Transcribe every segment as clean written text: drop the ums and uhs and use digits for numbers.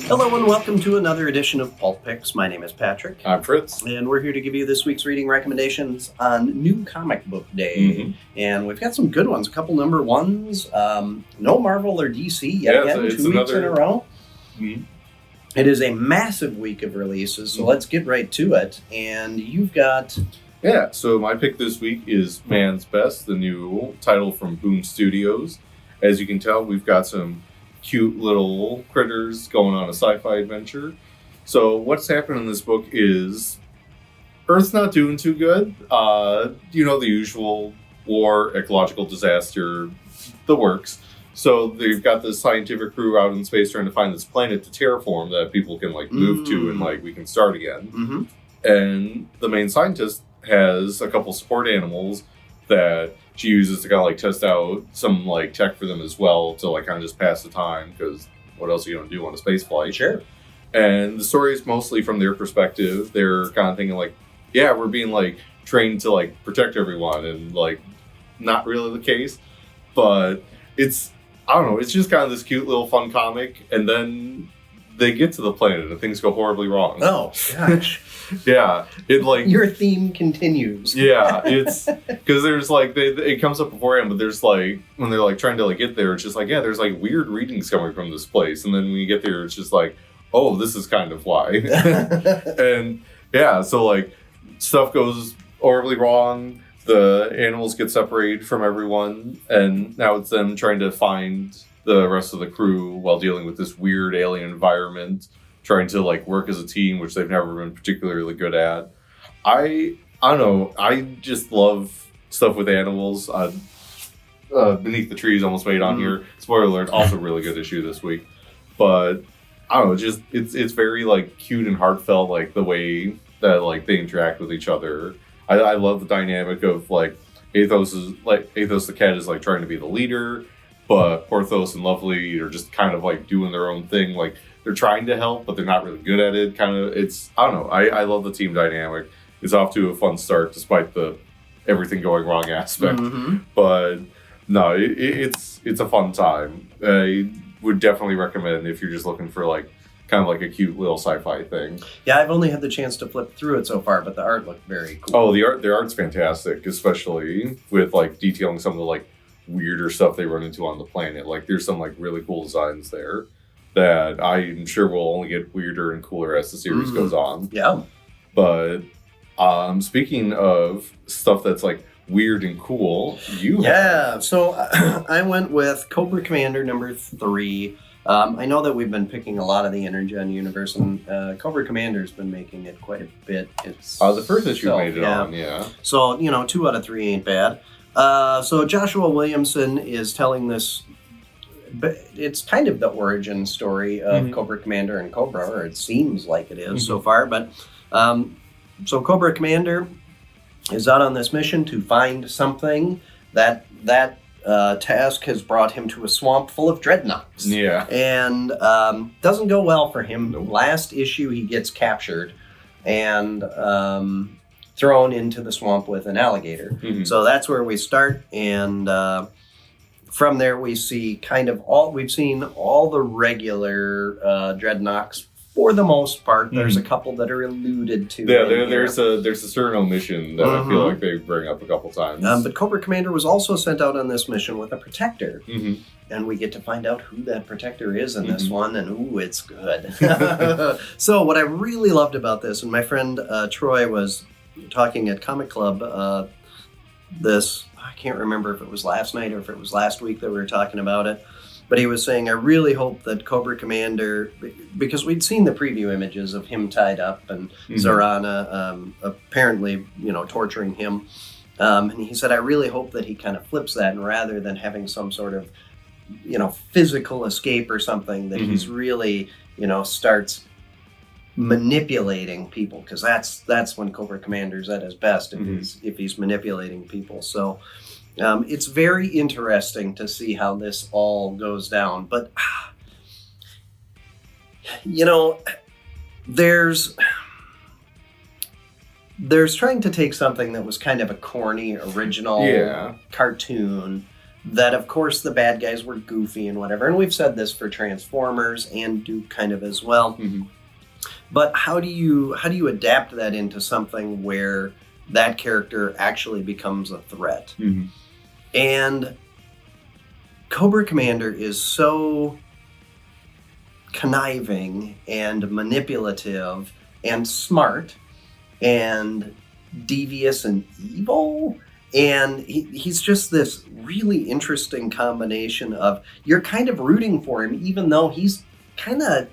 Hello and welcome to another edition of Pulp Picks. My name is Patrick. I'm Fritz. And we're here to give you this week's reading recommendations on New Comic Book Day. Mm-hmm. And we've got some good ones, a couple number ones. No Marvel or DC yet again, it's 2 weeks in a row. Mm-hmm. It is a massive week of releases, so let's get right to it. And you've got... Yeah, so my pick this week is Man's Best, the new title from Boom Studios. As you can tell, we've got some cute little critters going on a sci-fi adventure. So what's happening in this book is Earth's not doing too good. The usual war, ecological disaster, the works. So they've got this scientific crew out in space trying to find this planet to terraform that people can move to and we can start again. Mm-hmm. And the main scientist has a couple support animals that she uses to test out some tech for them as well to kind of just pass the time, because what else are you going to do on a space flight? Sure. And the story is mostly from their perspective. They're kind of thinking we're being trained to protect everyone, and not really the case. But it's just kind of this cute little fun comic, and then they get to the planet and things go horribly wrong. Oh gosh. Yeah, your theme continues. Yeah, it's because there's it comes up beforehand, but there's when they're trying to get there, it's just there's weird readings coming from this place, and then when you get there, it's just oh, this is kind of why. And yeah, so stuff goes horribly wrong. The animals get separated from everyone, and now it's them trying to find the rest of the crew while dealing with this weird alien environment, trying to work as a team, which they've never been particularly good at. I don't know. I just love stuff with animals. Beneath the Trees almost made on here. Spoiler alert, also really good issue this week. But I don't know, just it's very cute and heartfelt, the way that they interact with each other. I love the dynamic of Athos the cat is trying to be the leader, but Porthos and Lovely are just kind of doing their own thing. They're trying to help, but they're not really good at it. I don't know. I love the team dynamic. It's off to a fun start despite the everything going wrong aspect. Mm-hmm. But no, it's a fun time. I would definitely recommend if you're just looking for kind of a cute little sci-fi thing. Yeah, I've only had the chance to flip through it so far, but the art looked very cool. Oh, their art's fantastic, especially with detailing some of the weirder stuff they run into on the planet. There's some really cool designs there that I'm sure will only get weirder and cooler as the series goes on. Yeah. But speaking of stuff that's weird and cool, so I went with Cobra Commander number 3. I know that we've been picking a lot of the Energon universe, and Cobra Commander's been making it quite a bit. It's the first issue made it on, yeah. So 2 out of 3 ain't bad. So Joshua Williamson is telling this. It's kind of the origin story of Cobra Commander and Cobra, or it seems like it is so far. But so Cobra Commander is out on this mission to find something that task has brought him to a swamp full of dreadnoughts. Yeah, and doesn't go well for him. Nope. Last issue, he gets captured and thrown into the swamp with an alligator. Mm-hmm. So that's where we start, and from there we see we've seen all the regular dreadnoughts for the most part. There's a couple that are alluded to. Yeah, there's a Cyrano mission that I feel they bring up a couple times. But Cobra Commander was also sent out on this mission with a protector. Mm-hmm. And we get to find out who that protector is in this one, and ooh, it's good. So what I really loved about this, and my friend Troy was talking at Comic Club I can't remember if it was last night or if it was last week that we were talking about it, but he was saying, I really hope that Cobra Commander, because we'd seen the preview images of him tied up and Zorana apparently, torturing him. And he said, I really hope that he kind of flips that, and rather than having some sort of, physical escape or something, that he's really, starts manipulating people, because that's when Cobra Commander's at his best, if he's manipulating people. So it's very interesting to see how this all goes down. But there's trying to take something that was kind of a corny original cartoon that of course the bad guys were goofy and whatever, and we've said this for Transformers and Duke kind of as well. Mm-hmm. But how do you adapt that into something where that character actually becomes a threat? Mm-hmm. And Cobra Commander is so conniving and manipulative and smart and devious and evil, and he's just this really interesting combination of, you're kind of rooting for him even though he's kind of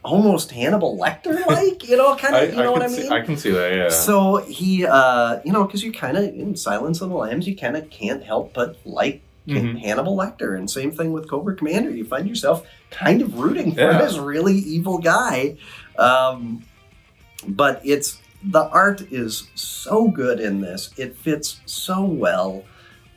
almost Hannibal Lecter-like, kind of, what I mean? I can see that, yeah. So he, because you kind of, in Silence of the Lambs, you kind of can't help but like Hannibal Lecter. And same thing with Cobra Commander. You find yourself kind of rooting for this really evil guy. But the art is so good in this. It fits so well.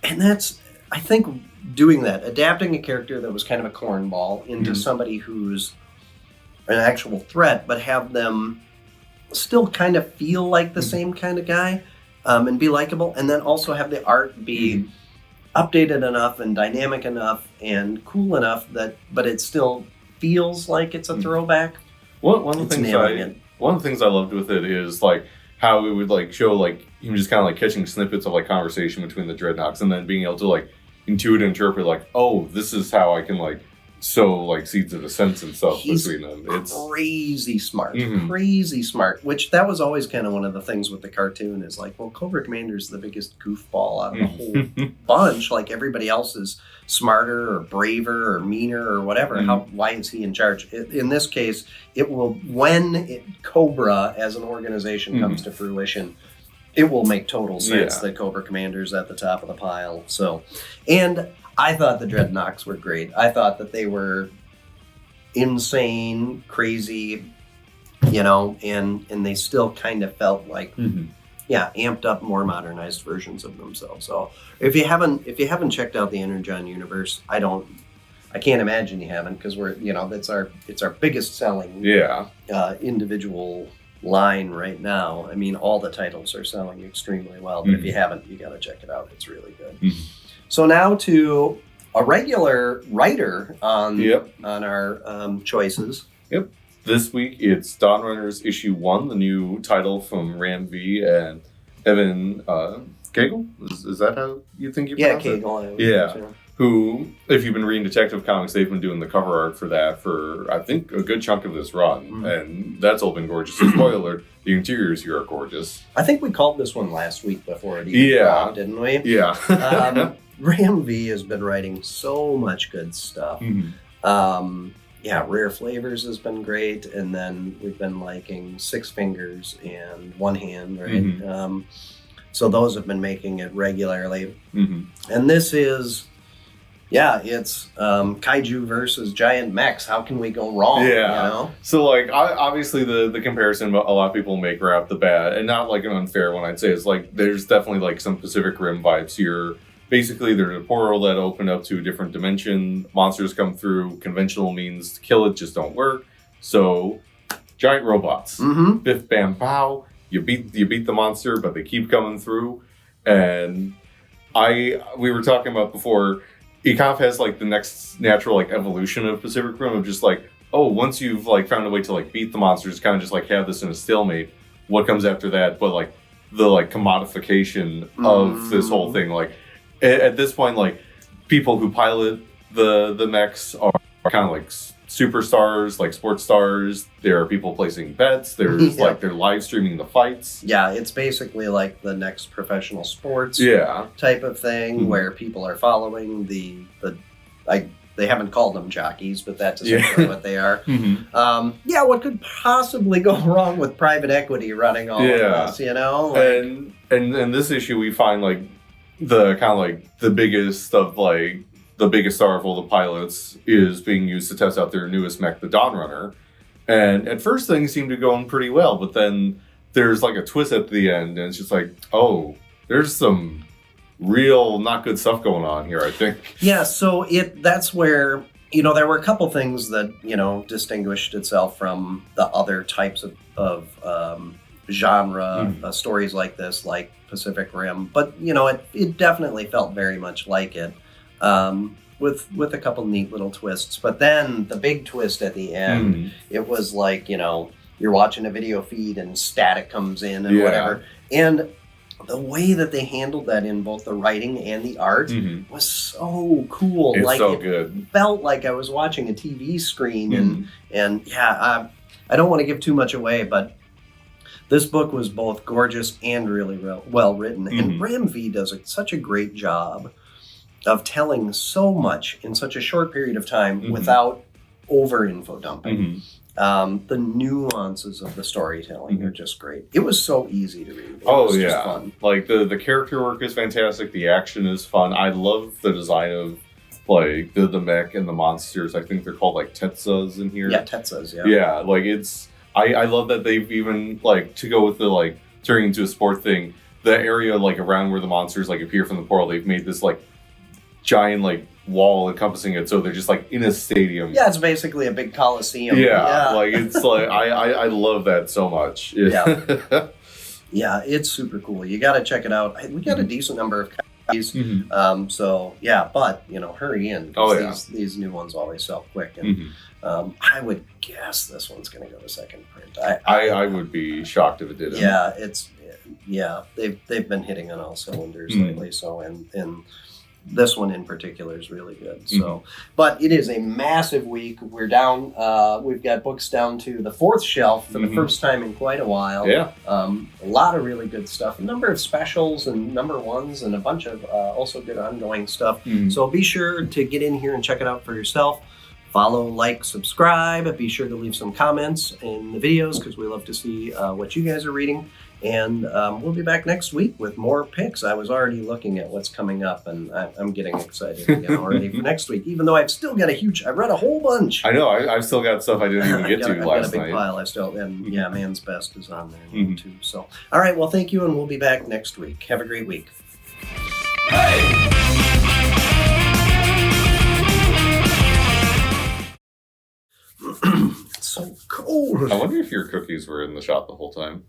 And that's, I think, doing that, adapting a character that was kind of a cornball into somebody who's an actual threat, but have them still kind of feel like the same kind of guy, and be likable, and then also have the art be updated enough and dynamic enough and cool enough but it still feels like it's a throwback. One of the things I loved with it is like how it would like show like him just kind of like catching snippets of like conversation between the Dreadnoks, and then being able to like intuit and interpret like, oh, this is how I can like sow like seeds of dissent and stuff between them. It's crazy smart, which that was always kind of one of the things with the cartoon is like, well, Cobra Commander's the biggest goofball out of the whole bunch. Like everybody else is smarter or braver or meaner or whatever. Why is he in charge? In this case, when Cobra as an organization comes to fruition, it will make total sense that Cobra Commander's at the top of the pile. So, and I thought the Dreadnoks were great. I thought that they were insane, crazy, and they still kind of felt like, amped up, more modernized versions of themselves. So if you haven't checked out the Energon universe, I can't imagine you haven't, because it's our biggest selling individual line right now. I mean, all the titles are selling extremely well, but if you haven't, you got to check it out. It's really good. So now to a regular writer on our choices. Yep. This week it's Dawn Runners issue 1, the new title from Ram V and Evan Cagle. Is that how you think you pronounce it? Cagle. Yeah. Who, if you've been reading Detective Comics, they've been doing the cover art for that for, I think, a good chunk of this run. And that's all been gorgeous. So spoiler alert, the interiors here are gorgeous. I think we called this one last week before it even came out, didn't we? Yeah. Ram V has been writing so much good stuff. Rare Flavors has been great, and then we've been liking Six Fingers and One Hand, right? So those have been making it regularly. And this is, it's kaiju versus giant mechs. How can we go wrong? So like, obviously the comparison a lot of people make right off the bat, and not like an unfair one, I'd say, is like there's definitely like some Pacific Rim vibes here. Basically, there's a portal that opened up to a different dimension. Monsters come through. Conventional means to kill it just don't work. So, giant robots. Biff, bam, pow. You beat the monster, but they keep coming through. And we were talking about before, it kind of has like the next natural like evolution of Pacific Rim of just like, oh, once you've like found a way to like beat the monsters, kind of just like have this in a stalemate. What comes after that? But like the like commodification of this whole thing, like. At this point, like, people who pilot the mechs are kind of like superstars, like sports stars. There are people placing bets. There's like they're live streaming the fights. Yeah, it's basically like the next professional sports type of thing where people are following they haven't called them jockeys, but that's essentially what they are. What could possibly go wrong with private equity running all of this, Like, and this issue we find like the kind of like the biggest star of all the pilots is being used to test out their newest mech, the Dawn Runner. And at first things seem to go on pretty well, but then there's like a twist at the end, and it's just like, oh, there's some real not good stuff going on here, I think. Yeah, so that's where, there were a couple things that, distinguished itself from the other types of genre stories like this, like Pacific Rim, but it definitely felt very much like it, with a couple neat little twists. But then the big twist at the end, it was like you're watching a video feed and static comes in and whatever, and the way that they handled that in both the writing and the art was so cool. It's like so it good. Felt like I was watching a TV screen, and I don't want to give too much away, but this book was both gorgeous and really well written. And Bram V does such a great job of telling so much in such a short period of time without over info dumping. The nuances of the storytelling are just great. It was so easy to read. It was just fun. Like the character work is fantastic. The action is fun. I love the design of like the mech and the monsters. I think they're called like Tetsas in here. Yeah, Tetsas. Yeah. Yeah, like it's. I love that they've even like to go with the like turning into a sport thing. The area like around where the monsters like appear from the portal, they've made this like giant like wall encompassing it, so they're just like in a stadium. Yeah, it's basically a big coliseum. Yeah. Like it's like I love that so much. Yeah. Yeah, it's super cool. You got to check it out. We got a decent number of copies. So yeah, but hurry in. These new ones always sell quick, and I would guess this one's going to go to second print. I would be shocked if it didn't. Yeah, they've been hitting on all cylinders lately. So and this one in particular is really good. So, but it is a massive week. We're down. We've got books down to the 4th shelf for the first time in quite a while. Yeah. A lot of really good stuff. A number of specials and number ones, and a bunch of also good ongoing stuff. So be sure to get in here and check it out for yourself. Follow, like, subscribe. Be sure to leave some comments in the videos because we love to see what you guys are reading. And we'll be back next week with more picks. I was already looking at what's coming up, and I'm getting excited again already for next week, even though I've still got I read a whole bunch. I know. I've still got stuff I didn't even get to last night. I've got a big pile. And Man's Best is on there too. So, all right. Well, thank you, and we'll be back next week. Have a great week. Hey! It's so cold. I wonder if your cookies were in the shop the whole time.